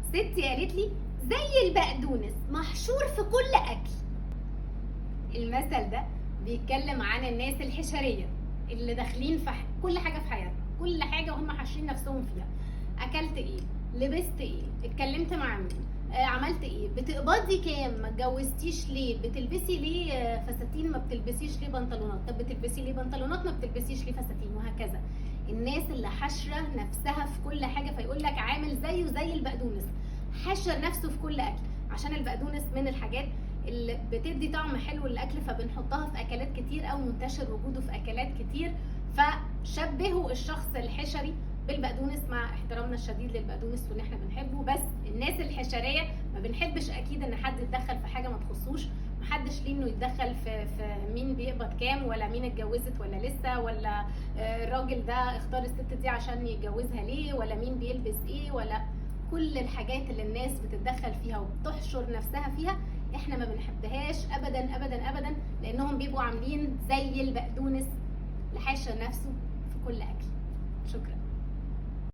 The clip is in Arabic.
ستي قالت لي زي البقدونس محشور في كل اكل. المثل ده بيتكلم عن الناس الحشريه اللي داخلين في كل حاجه في حياتنا، كل حاجه وهم حاشرين نفسهم فيها. اكلت ايه؟ لبست ايه؟ اتكلمت مع مين؟ عملت ايه؟ بتقبضي كام؟ ما اتجوزتيش ليه؟ بتلبسي ليه فساتين؟ ما بتلبسيش ليه بنطلونات؟ طب بتلبسي ليه بنطلونات؟ ما بتلبسيش ليه فساتين؟ وهكذا. الناس اللي حاشره نفسها في كل حاجه، فيقول لك عامل زيه زي البقدونس، حاشر نفسه في كل اكل. عشان البقدونس من الحاجات اللي بتدي طعم حلو للاكل، فبنحطها في اكلات كتير او منتشر وجوده في اكلات كتير. فشبهوا الشخص الحشري بالبقدونس، مع احترامنا الشديد للبقدونس وان احنا بنحبه، بس الناس الحشريه ما بنحبش اكيد ان حد يتدخل في حاجه ما تخصوش. محدش ليه انه يتدخل في مين بيقبض كام، ولا مين اتجوزت ولا لسه، ولا الراجل ده اختار الست دي عشان يتجوزها ليه، ولا مين بيلبس ايه، ولا كل الحاجات اللي الناس بتتدخل فيها وبتحشر نفسها فيها احنا ما بنحبهاش ابدا ابدا ابدا، لانهم بيبقوا عاملين زي البقدونس اللي حاشر نفسه في كل اكل. شكرا.